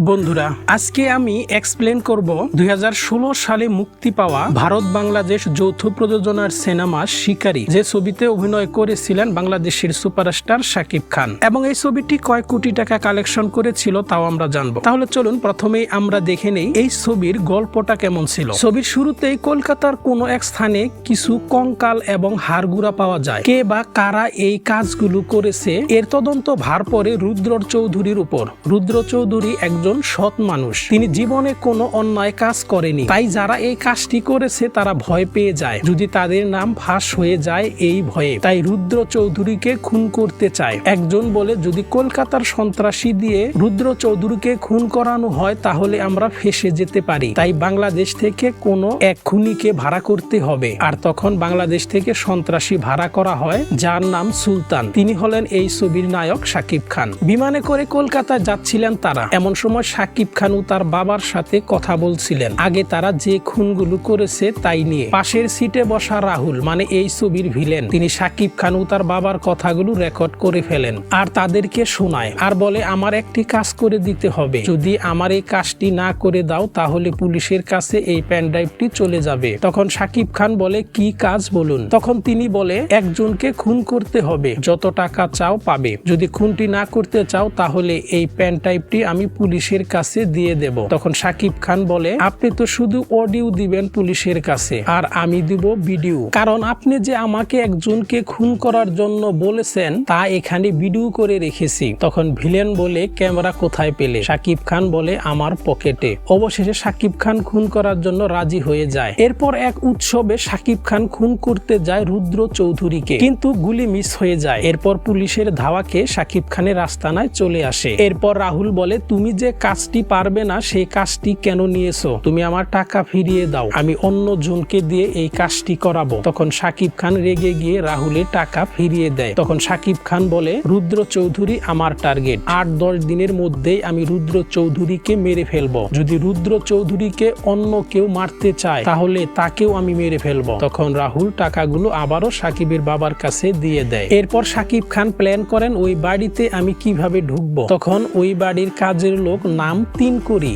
বন্ধুরা, আজকে আমি এক্সপ্লেন করব 2016 সালে মুক্তি পাওয়া ভারত বাংলাদেশ যৌথ প্রযোজনার সিনেমা শিকারী, যে ছবিতে অভিনয় করেছিলেন বাংলাদেশের সুপারস্টার শাকিব খান, এবং এই ছবিটি কয় কোটি টাকা কালেকশন করেছিল তাও আমরা জানবো। তাহলে চলুন প্রথমেই আমরা দেখে নেই এই ছবির গল্পটা কেমন ছিল। ছবির শুরুতেই কলকাতার কোনো এক স্থানে কিছু কঙ্কাল এবং হাড়গুড়া পাওয়া যায়। কে বা কারা এই কাজগুলো করেছে এর তদন্ত ভার পড়ে রুদ্র চৌধুরীর উপর। রুদ্র চৌধুরী একজন সৎ মানুষ, তিনি জীবনে কোনো অন্যায় কাজ করেনি, তাই যারা এই কাজটি করেছে তারা ভয় পেয়ে যায় যদি তাদের নাম ফাঁস হয়ে যায় এই ভয়ে, তাই রুদ্র চৌধুরীকে খুন করতে চায়। একজন বলে যদি কলকাতার সন্ত্রাসী দিয়ে রুদ্র চৌধুরীকে খুন করানো হয় তাহলে আমরা ফেঁসে যেতে পারি, তাই বাংলাদেশ থেকে কোনো এক খুনিকে ভাড়া করতে হবে। আর তখন বাংলাদেশ থেকে সন্ত্রাসী ভাড়া করা হয় যার নাম সুলতান, তিনি হলেন এই ছবির নায়ক শাকিব খান। বিমানে করে কলকাতায় যাচ্ছিলেন তারা, এমন সময় শাকিব খান ও তার বাবার সাথে কথা বলছিলেন আগে তারা যে খুনগুলো করেছে তাই নিয়ে। পাশের সিটে বসা রাহুল, মানে এই ছবির ভিলেন, তিনি শাকিব খান ও তার বাবার কথাগুলো রেকর্ড করে ফেলেন আর তাদেরকে শোনায় আর বলে আমার একটি কাজ করে দিতে হবে, যদি আমার এই কাজটি না করে দাও তাহলে পুলিশের কাছে এই পেনড্রাইভটি চলে যাবে। তখন শাকিব খান বলে কি কাজ বলুন। তখন তিনি বলে একজনকে খুন করতে হবে, যত টাকা চাও পাবে, যদি খুনটি না করতে চাও তাহলে এই পেনড্রাইভটি আমি পুলিশের কাছে দিয়ে দেব। তখন শাকিব খান বলে আপনি তো শুধু অডিও দিবেন পুলিশের কাছে আর আমি দিব ভিডিও, কারণ আপনি যে আমাকে একজনকে খুন করার জন্য বলেছেন তা এখানে ভিডিও করে রেখেছি। তখন ভিলেন বলে ক্যামেরা কোথায় পেলে? শাকিব খান বলে আমার পকেটে। অবশেষে শাকিব খান খুন করার জন্য রাজি হয়ে যায়। এরপর এক উৎসবে শাকিব খান খুন করতে যায় রুদ্র চৌধুরীকে, কিন্তু গুলি মিস হয়ে যায়। এরপর পুলিশের ধাওয়াকে শাকিব খানের আস্তানায় চলে আসে। এরপর রাহুল বলে তুমি যে কাজটি পারবে না সেই কাজটি কেন নিয়েছো, তুমি আমার টাকা ফিরিয়ে দাও, আমি অন্য জনকে দিয়ে এই কাজটি করাবো। তখন শাকিব খান রেগে গিয়ে রাহুলের টাকা ফিরিয়ে দেয়। তখন শাকিব খান বলে রুদ্র চৌধুরী আমার টার্গেট, 8-10 দিনের মধ্যেই আমি রুদ্র চৌধুরীকে মেরে ফেলবো, যদি রুদ্র চৌধুরীকে অন্য কেউ মারতে চায় তাহলে তাকেও আমি মেরে ফেলবো। তখন রাহুল টাকাগুলো আবারও শাকিবের বাবার কাছে দিয়ে দেয়। এরপর শাকিব খান প্ল্যান করেন ওই বাড়িতে আমি কিভাবে ঢুকবো। তখন ওই বাড়ির কাজের লোক নাম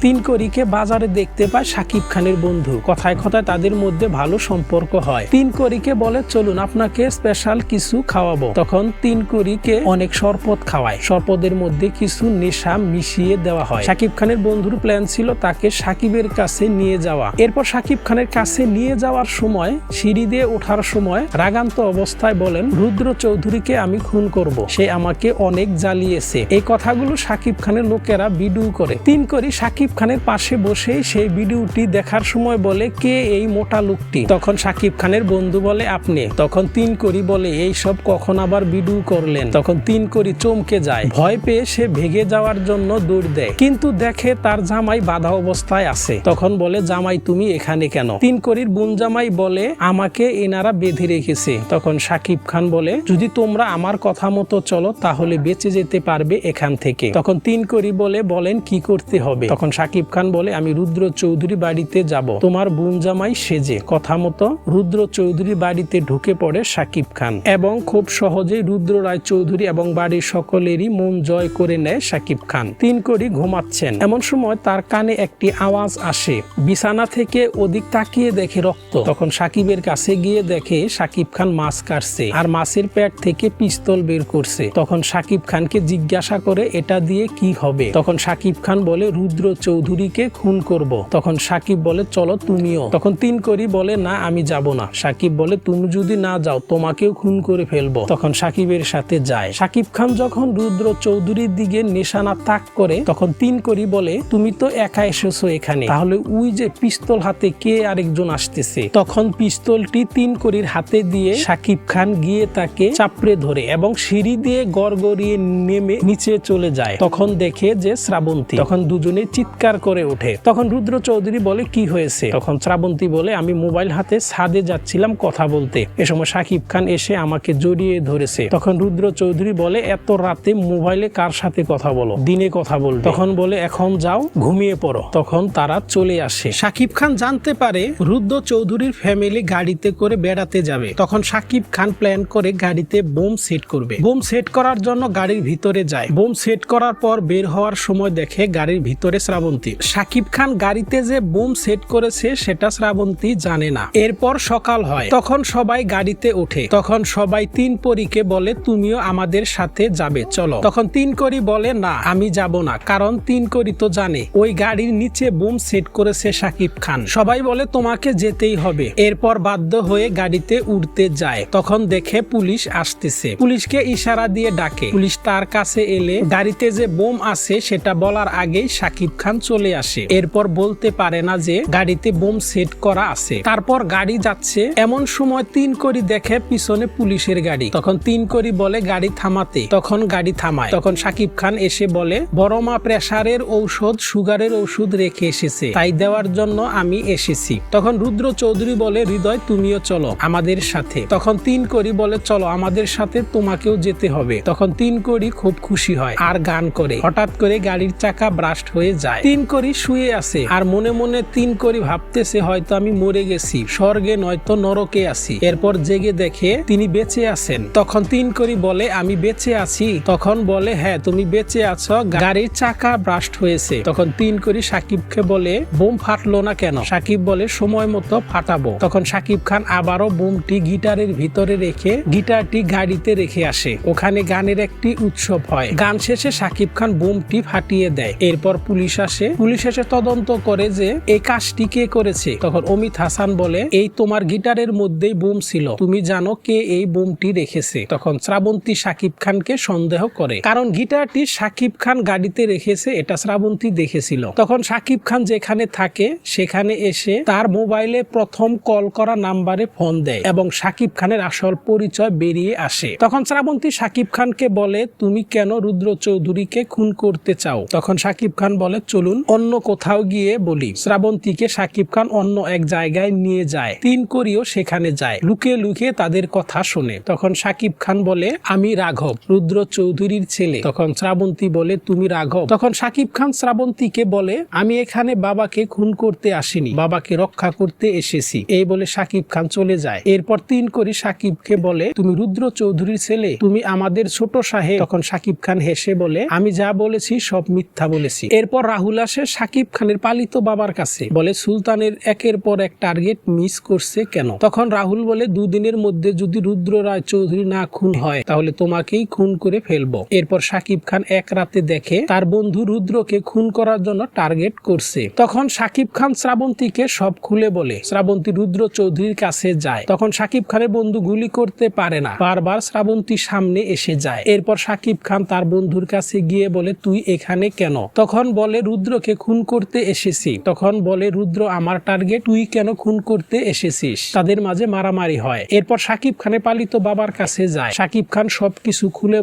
তিনকড়িকে বাজারে দেখতে পায় শাকিব খানের বন্ধু, কথায় কথায় তাদের মধ্যে ভালো সম্পর্ক হয়। তিনকড়িকে বলে চলুন আপনাকে স্পেশাল কিছু খাওয়াবো। তখন তিনকড়িকে অনেক শরবত খাওয়ায়, শরবতের মধ্যে কিছু নেশা মিশিয়ে দেওয়া হয়। শাকিব খানের বন্ধুর প্ল্যান ছিল তাকে শাকিবের কাছে নিয়ে যাওয়া। এরপর শাকিব খানের কাছে নিয়ে যাওয়ার সময় সিঁড়ি দিয়ে ওঠার সময় রাগান্ত অবস্থায় বলেন রুদ্র চৌধুরীকে আমি খুন করব, সে আমাকে অনেক জ্বালিয়েছে। এই কথাগুলো শাকিব খানের লোকেরা ভিডিও করে। তিনকড়ি শাকিব খানের পাশে বসে সেই ভিডিওটি দেখার সময় বলে কে এই মোটা লোকটি। তখন শাকিব খানের বন্ধু বলে আপনি। তখন তিনকড়ি বলে এই সব কখন আবার ভিডিও করলেন। তখন তিনকড়ি চমকে যায়, ভয় পেয়ে সে ভেগে যাওয়ার জন্য দৌড় দেয়, কিন্তু দেখে তার জামাই বাধা অবস্থায় আছে। তখন বলে জামাই তুমি এখানে কেন? তিনকড়ির বোন জামাই বলে আমাকে এনারা বেঁধে রেখেছে। তখন শাকিব খান বলে যদি তোমরা আমার কথা মতো চলো তাহলে বেঁচে যেতে পারবে এখান থেকে। তখন তিনকড়ি বলে বলেন কি করতে হবে। তখন শাকিব খান বলে আমি রুদ্র চৌধুরী বাড়িতে যাব তোমার বোন জামাই সেজে। কথা মতো রুদ্র চৌধুরী বাড়িতে ঢুকে পড়ে শাকিব খান এবং খুব সহজেই রুদ্র রায় চৌধুরী এবং বাড়ির সকলেরই মন জয় করে নেয় শাকিব খান। তিনকড়ি ঘুমাচ্ছেন, এমন সময় তার কানে একটি আওয়াজ আসে, বিছানা থেকে ওদিক তাকিয়ে দেখে রক্ত। তখন শাকিবের কাছে গিয়ে দেখে শাকিব খান মাছ কাটছে আর মাছের পেট থেকে পিস্তল বের করছে। তখন শাকিব খানকে জিজ্ঞাসা করে এটা দিয়ে কি হবে। তখন শাকিব খান বলে রুদ্র চৌধুরীকে খুন করব। তখন শাকিব বলে চলো তুমিও। তখন তিনকড়ি বলে না আমি যাব না। শাকিব বলে তুমি যদি না যাও তোমাকেও খুন করে ফেলবো। তখন শাকিবের সাথে যায়। শাকিব খান যখন রুদ্র চৌধুরীর দিকে নিশানা তাক করে তখন তিনকড়ি বলে তুমি তো একা এসেছো এখানে, তাহলে ওই যে পিস্তল হাতে কে আরেকজন আসতেছে। তখন পিস্তলটি তিনকড়ির হাতে দিয়ে শাকিব খান গিয়ে তাকে চাপড়ে ধরে এবং সিঁড়ি দিয়ে গড়গড়িয়ে নেমে নিচে চলে যায়। তখন দেখে যে শ্রাবন্তী। তখন দুজনে চিৎকার করে ওঠে। তখন রুদ্র চৌধুরী বলে কি হয়েছে। তখন শ্রাবন্তী বলে আমি মোবাইল হাতে ছাদে যাচ্ছিলাম কথা বলতে, এ সময় শাকিব খান এসে আমাকে জড়িয়ে ধরেছে। তখন রুদ্র চৌধুরী বলে এত রাতে মোবাইলে কার সাথে কথা বলো, দিনে কথা বল। তখন বলে এখন যাও ঘুমিয়ে পড়ো। তখন তারা চলে আসে। শাকিব খান জানতে পারে রুদ্র চৌধুরীর ফ্যামিলি গাড়িতে করে বেড়াতে যাবে। তখন শাকিব খান প্ল্যান করে গাড়িতে বোম সেট করবে। বোম সেট করার জন্য গাড়ির ভিতরে যায়। বোম সেট করার পর বের হওয়ার সময় দেখে দেখে গাড়ির ভিতরে শ্রাবন্তী। শাকিব খান গাড়িতে যে বোম সেট করেছে সেটা শ্রাবন্তী জানে না। এরপর সকাল হয়, তখন সবাই গাড়িতে ওঠে। তখন সবাই তিন পরীকে বলে তুমিও আমাদের সাথে যাবে, চলো। তখন তিন করি বলে না, আমি যাব না, কারণ তিন করি তো জানে ওই গাড়ির নিচে বোম সেট করেছে শাকিব খান। সবাই বলে তোমাকে যেতেই হবে। এরপর বাধ্য হয়ে গাড়িতে উঠতে যায়। তখন দেখে পুলিশ আসতেছে, পুলিশকে ইশারা দিয়ে ডাকে। পুলিশ তার কাছে এলে গাড়িতে যে বোম আছে সেটা বলার আগেই শাকিব খান চলে আসে। এরপর বলতে পারে না যে গাড়িতে বোম সেট করা আছে। তারপর গাড়ি যাচ্ছে, এমন সময় তিন করি দেখে পিছনে পুলিশের গাড়ি। তখন তিন করি বলে গাড়ি থামাতে, তখন গাড়ি থামায়। তখন শাকিব খান এসে বলে বড় মা প্রেসারের ঔষধ, সুগারের ওষুধ রেখে এসেছে, তাই দেওয়ার জন্য আমি এসেছি। তখন রুদ্র চৌধুরী বলে হৃদয় তুমিও চলো আমাদের সাথে। তখন তিন করি বলে চলো আমাদের সাথে, তোমাকেও যেতে হবে। তখন তিন করি খুব খুশি হয় আর গান করে। হঠাৎ করে গাড়ির চাকা ব্রাস্ট হয়ে যায়। তিন করি শুয়ে আছে আর মনে মনে তিন করি ভাবতেছে হয়তো আমি মরে গেছি, স্বর্গে নয়তো নরকে আছি। এরপর জেগে দেখে তিনি বেঁচে আছেন। তখন তিন করি বলে আমি বেঁচে আছি? তখন বলে হ্যাঁ তুমি বেঁচে আছো, গাড়ির চাকা ব্রাস্ট হয়েছে। তখন তিন করি সাকিবকে বলে বোম ফাটলো না কেন? সাকিব বলে সময় মতো ফাটাবো। তখন সাকিব খান আবারও বোমটি গিটারের ভিতরে রেখে গিটারটি গাড়িতে রেখে আসে। ওখানে গানের একটি উৎসব হয়। গান শেষে সাকিব খান বোমটি ফাটিয়ে দেয়। এরপর পুলিশ আসে। পুলিশ এসে তদন্ত করে যে এই কাজটি কে করেছে। তখন অমিত হাসান বলে এই তোমার গিটারের মধ্যেই বোম ছিল, তুমি জানো কে এই বোমটি রেখেছে? তখন শ্রাবন্তী সাকিব খানকে সন্দেহ করে, কারণ গিটারটি সাকিব খান গাড়িতে রেখেছে, এটা শ্রাবন্তী দেখেছিল। তখন সাকিব খান যেখানে থাকে সেখানে এসে তার মোবাইলে প্রথম কল করা নাম্বারে ফোন দেয় এবং সাকিব খানের আসল পরিচয় বেরিয়ে আসে। তখন শ্রাবন্তী সাকিব খানকে বলে তুমি কেন রুদ্র চৌধুরীকে খুন করতে চাও? তখন সাকিব খান বলে চলুন অন্য কোথাও গিয়ে বলি। শ্রাবন্তীকে সাকিব খান অন্য এক জায়গায় নিয়ে যায়। তিন করিও সেখানে যায়, লুকিয়ে লুকিয়ে তাদের কথা শোনে। তখন সাকিব খান বলে আমি রাঘব, রুদ্র চৌধুরীর ছেলে। তখন শ্রাবন্তী বলে তুমি রাঘব? তখন সাকিব খান শ্রাবন্তীকে বলে আমি এখানে বাবাকে খুন করতে আসিনি, বাবাকে রক্ষা করতে এসেছি। এই বলে সাকিব খান চলে যায়। এরপর তিন করি সাকিবকে বলে তুমি রুদ্র চৌধুরীর ছেলে, তুমি আমাদের ছোট সাহেব। তখন সাকিব খান হেসে বলে আমি যা বলেছি সব মিথ্যা বলেছি। এরপর রাহুল আসে সাকিব খানের পালিত বাবার কাছে, বলে সুলতানের একের পর এক টার্গেট মিস করছে কেন? তখন রাহুল বলে দুদিনের মধ্যে যদি রুদ্র রায় চৌধুরী না খুন হয় তাহলে তোমাকেই খুন করে ফেলবো। এরপর সাকিব খান এক রাতে দেখে তার বন্ধু রুদ্রকে খুন করার জন্য টার্গেট করছে। তখন সাকিব খান শ্রাবন্তীকে সব খুলে বলে। শ্রাবন্তী রুদ্র চৌধুরীর কাছে যায়। তখন সাকিব খানের বন্ধু গুলি করতে পারে না, বারবার শ্রাবন্তী সামনে এসে যায়। এরপর সাকিব খান তার বন্ধুর কাছে গিয়ে বলে তুই এখানে কেন? তখন বলে রুদ্রকে খুন করতে এসেছি। তখন বলে রুদ্র আমার টার্গেট, তুই কেন খুন করতে এসেছিস? তাদের মাঝে মারামারি হয়। এরপর সাকিব খানের পালিত বাবার কাছে যায়। সাকিব খান সবকিছু খুলে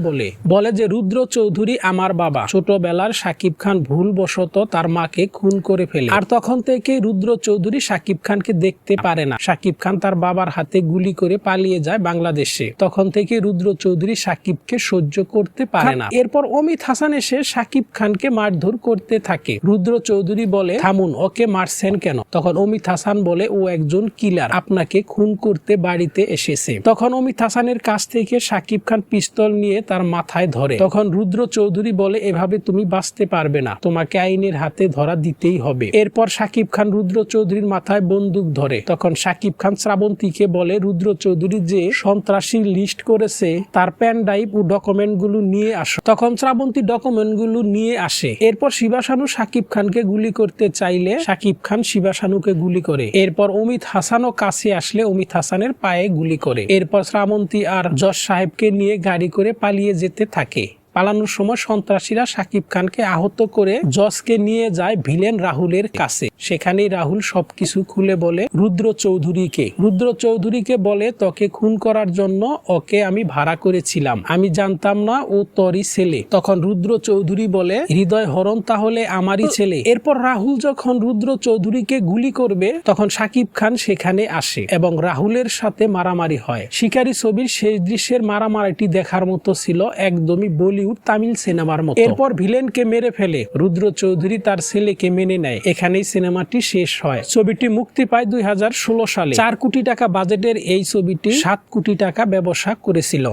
বলে যে রুদ্র চৌধুরী আমার বাবা। ছোটবেলার সাকিব খান ভুলবশত তার মাকে খুন করে ফেলে, আর তখন থেকে রুদ্র চৌধুরী সাকিব খানকে দেখতে পারে না। সাকিব খান তার বাবার হাতে গুলি করে পালিয়ে যায় বাংলাদেশে। তখন থেকে রুদ্র চৌধুরী সাকিবকে সহ্য করতে পারে না। এরপর অমিত হাসান এসে সাকিব খানকে মারধর করতে থাকে। রুদ্র চৌধুরী বলে থামুন, ওকে মারছেন কেন? তখন অমিত হাসান বলে ও একজন কিলার, আপনাকে খুন করতে বাড়িতে এসেছে। তখন অমিত হাসানের কাছ থেকে সাকিব খান পিস্তল নিয়ে তার মাথায় ধরে। তখন রুদ্র চৌধুরী বলে এভাবে তুমি বাঁচতে পারবে না, তোমাকে আইনের হাতে ধরা দিতেই হবে। এরপর সাকিব খান রুদ্র চৌধুরীর মাথায় বন্দুক ধরে। তখন সাকিব খান শ্রাবন্তীকে বলে রুদ্র চৌধুরী যে সন্ত্রাসীর লিস্ট করেছে তার পেন ড্রাইভ ও ডকুমেন্ট গুলো নিয়ে আসো। তখন শ্রাবন্তী ডকুমেন্ট গুলো নিয়ে আসে। এরপর শিবাশানু সাকিব খানকে গুলি করতে চাইলে সাকিব খান শিবাশানুকে গুলি করে। এরপর অমিত হাসানও কাছে আসলে অমিত হাসানের পায়ে গুলি করে। এরপর শ্রাবন্তী আর জজ সাহেবকে নিয়ে গাড়ি করে পালিয়ে যেতে থাকে। পালানোর সময় সন্ত্রাসীরা সাকিব খানকে আহত করে জজকে নিয়ে যায় ভিলেন রাহুলের কাছে। সেখানেই রাহুল সবকিছু খুলে বলে রুদ্র চৌধুরীকে বলে তোকে খুন করার জন্য ওকে আমি ভাড়া করেছিলাম, আমি জানতাম না ও তোরই ছেলে। তখন রুদ্র চৌধুরী বলে হৃদয় হরণ তাহলে আমারই ছেলে। এরপর রাহুল যখন রুদ্র চৌধুরীকে গুলি করবে তখন সাকিব খান সেখানে আসে এবং রাহুলের সাথে মারামারি হয়। শিকারী ছবির শেষ দৃশ্যের মারামারিটি দেখার মতো ছিল, একদমই বলিউড তামিল সিনেমার মতো। এরপর ভিলেনকে মেরে ফেলে রুদ্র চৌধুরী তার ছেলেকে মেনে নেয়। এখানেই সিনেমাটি শেষ হয়। ছবিটি মুক্তি পায় 2016 সালে। 4 কোটি টাকা বাজেটের এই ছবিটি 7 কোটি টাকা ব্যবসা করেছিল।